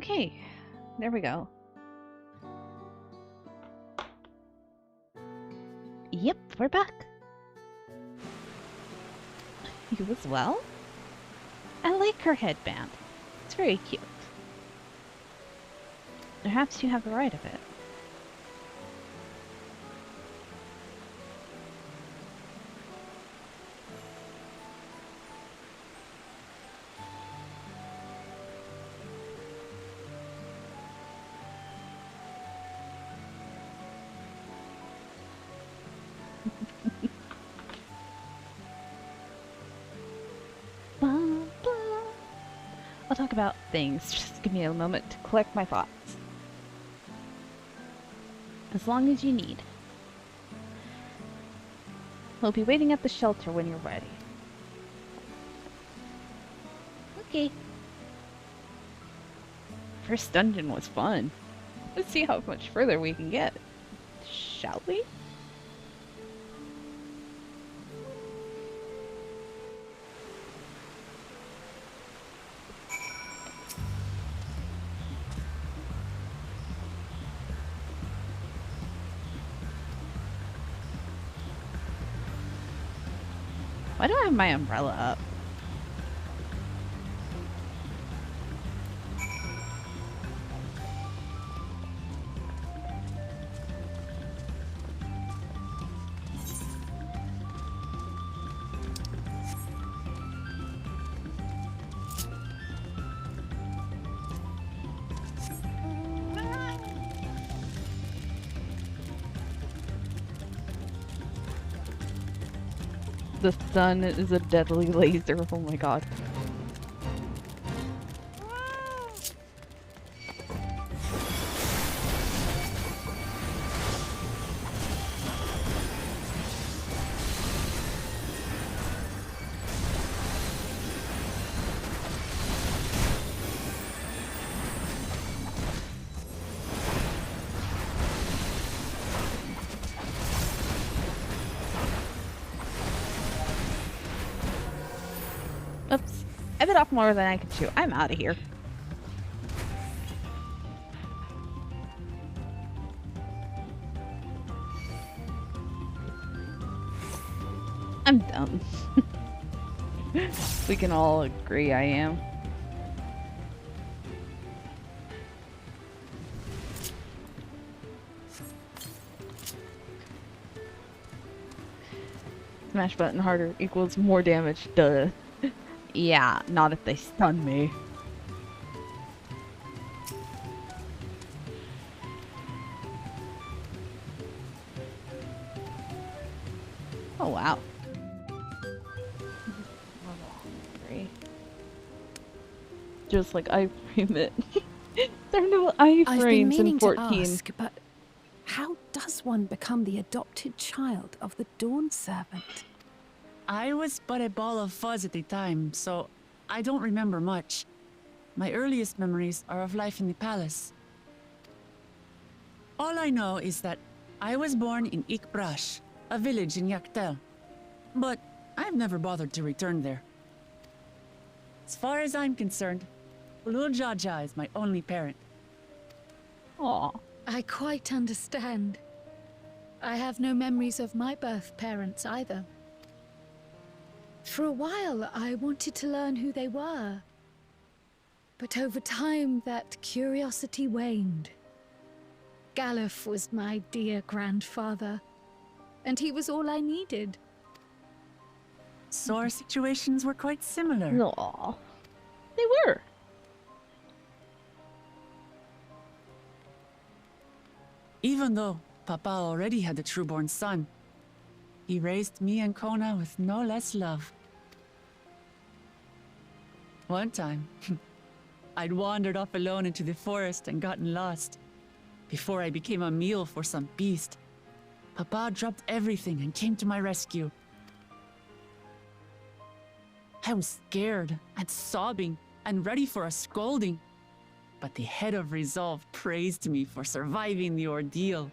Okay, there we go. Yep, we're back. You as well? I like her headband. It's very cute. Perhaps you have the right of it. I'll talk about things. Just give me a moment to collect my thoughts. As long as you need. We'll be waiting at the shelter when you're ready. Okay. First dungeon was fun. Let's see how much further we can get. Shall we? Why do I have my umbrella up? The sun is a deadly laser. Oh my god. Oops. I bit off more than I could chew. I'm out of here. I'm done. We can all agree I am. Smash button harder equals more damage. Duh. Yeah, not if they stun me. Oh wow. Just like iframe it. There are no iframes in 14. To ask, but how does one become the adopted child of the Dawn Servant? I was but a ball of fuzz at the time, so I don't remember much. My earliest memories are of life in the palace. All I know is that I was born in Ikbrash, a village in Yaktel. But I've never bothered to return there. As far as I'm concerned, Ulul Jaja is my only parent. Aw. I quite understand. I have no memories of my birth parents either. For a while, I wanted to learn who they were. But over time, that curiosity waned. Galuf was my dear grandfather, and he was all I needed. So our situations were quite similar. Aw. They were. Even though Papa already had a trueborn son, he raised me and Kona with no less love. One time, I'd wandered off alone into the forest and gotten lost. Before I became a meal for some beast, Papa dropped everything and came to my rescue. I was scared and sobbing and ready for a scolding, but the head of resolve praised me for surviving the ordeal.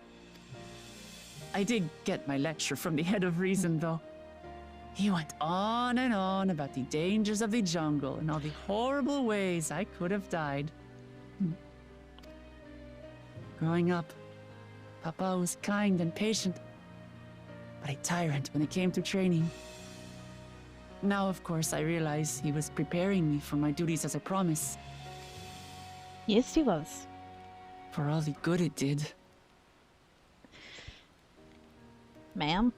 I did get my lecture from the head of reason, though. He went on and on about the dangers of the jungle and all the horrible ways I could have died. Growing up, Papa was kind and patient, but a tyrant when it came to training. Now, of course, I realize he was preparing me for my duties as a promise, Yes, he was. for all the good it did. Ma'am?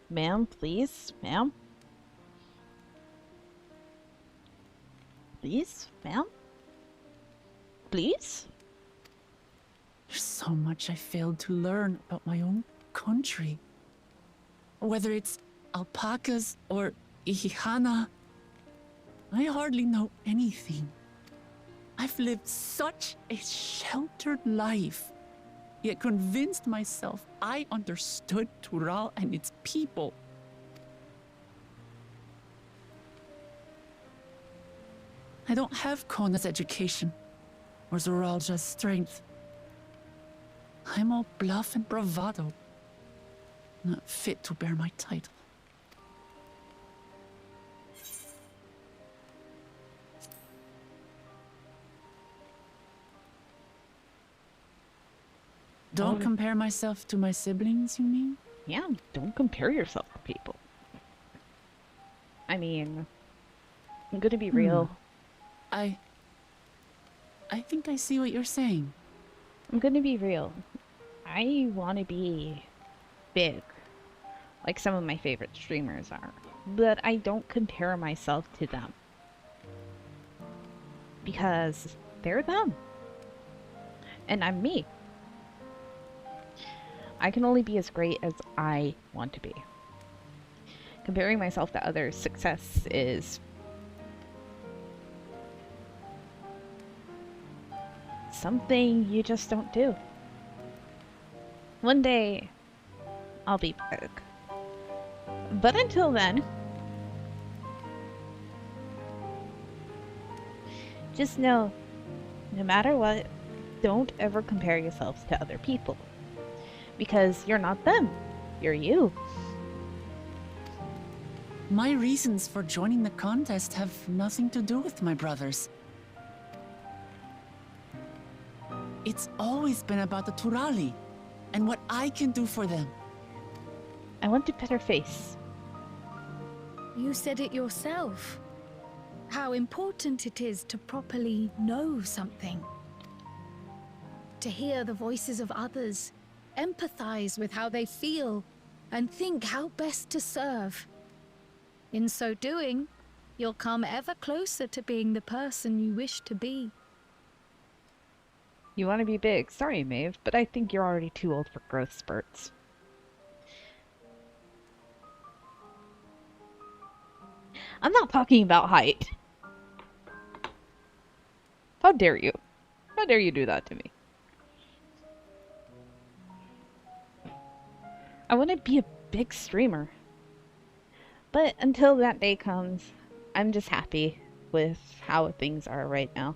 Ma'am, please? Ma'am? Please? Ma'am? Please? There's so much I failed to learn about my own country. Whether it's alpacas or Ihihana, I hardly know anything. I've lived such a sheltered life, yet convinced myself I understood Tural and its people. I don't have Kona's education or Zoralja's strength. I'm all bluff and bravado, not fit to bear my title. Don't compare myself to my siblings, you mean? Yeah, don't compare yourself to people. I mean, I'm gonna be real. I think I see what you're saying. I'm gonna be real. I want to be big, like some of my favorite streamers are, but I don't compare myself to them. Because they're them. And I'm me. I can only be as great as I want to be. Comparing myself to others' success is something you just don't do. One day, I'll be big. But until then, just know, no matter what, don't ever compare yourselves to other people. Because you're not them. You're you. My reasons for joining the contest have nothing to do with my brothers. It's always been about the Turali and what I can do for them. I want to pet her face. You said it yourself. How important it is to properly know something. To hear the voices of others, empathize with how they feel, and think how best to serve. In so doing, you'll come ever closer to being the person you wish to be. You want to be big. Sorry, Maeve, but I think you're already too old for growth spurts. I'm not talking about height. How dare you? How dare you do that to me? I want to be a big streamer. But until that day comes, I'm just happy with how things are right now.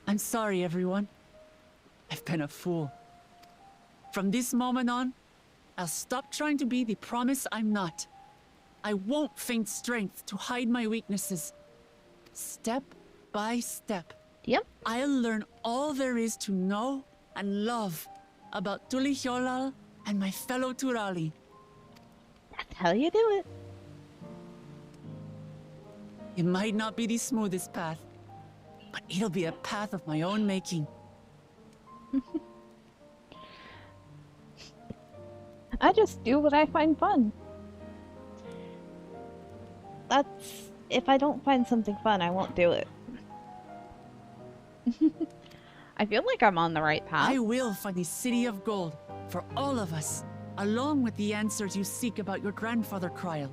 I'm sorry, everyone. I've been a fool. From this moment on, I'll stop trying to be the promise I'm not. I won't feign strength to hide my weaknesses. Step by step, Yep. I'll learn all there is to know and love about Tulihyolal and my fellow Turali. That's how you do it. It might not be the smoothest path, but it'll be a path of my own making. I just do what I find fun. That's... if I don't find something fun, I won't do it. I feel like I'm on the right path. I will find the City of Gold for all of us, along with the answers you seek about your grandfather, Kryl.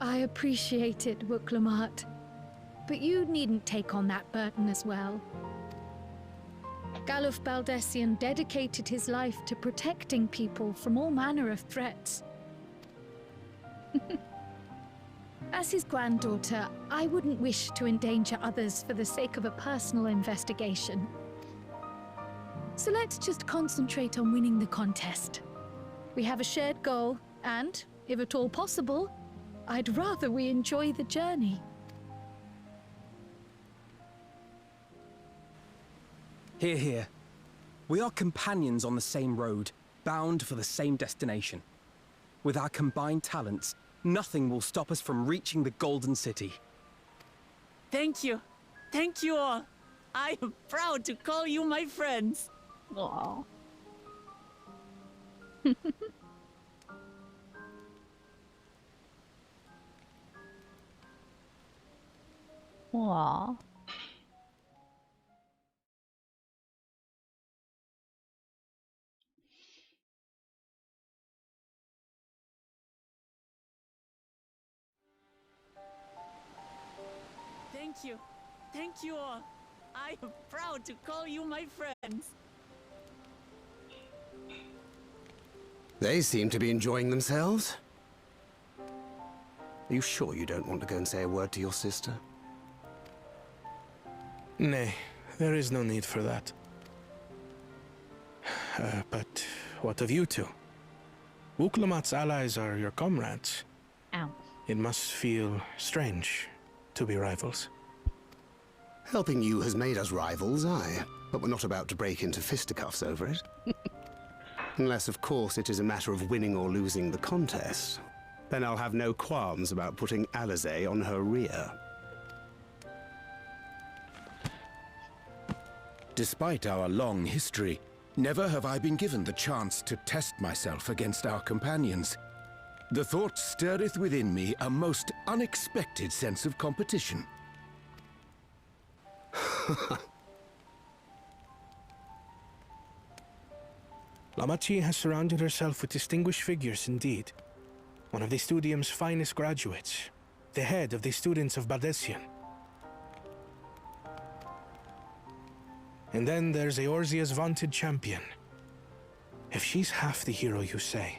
I appreciate it, Wuklamart. But you needn't take on that burden as well. Galuf Baldessian dedicated his life to protecting people from all manner of threats. As his granddaughter, I wouldn't wish to endanger others for the sake of a personal investigation. So let's just concentrate on winning the contest. We have a shared goal, And, if at all possible, I'd rather we enjoy the journey. Hear, hear. We are companions on the same road, bound for the same destination. With our combined talents, nothing will stop us from reaching the Golden City. Thank you. Thank you all. I am proud to call you my friends. Aw. Aw. Thank you. Thank you all. I am proud to call you my friends. They seem to be enjoying themselves. Are you sure you don't want to go and say a word to your sister? Nay, there is no need for that. But what of you two? Wuklamat's allies are your comrades. Ow. It must feel strange to be rivals. Helping you has made us rivals, aye. But we're not about to break into fisticuffs over it. Unless, of course, it is a matter of winning or losing the contest. Then I'll have no qualms about putting Alizé on her rear. Despite our long history, never have I been given the chance to test myself against our companions. The thought stirreth within me a most unexpected sense of competition. Lamachi has surrounded herself with distinguished figures indeed. One of the Studium's finest graduates, the head of the students of Bardessian. And then there's Eorzea's vaunted champion. If she's half the hero you say,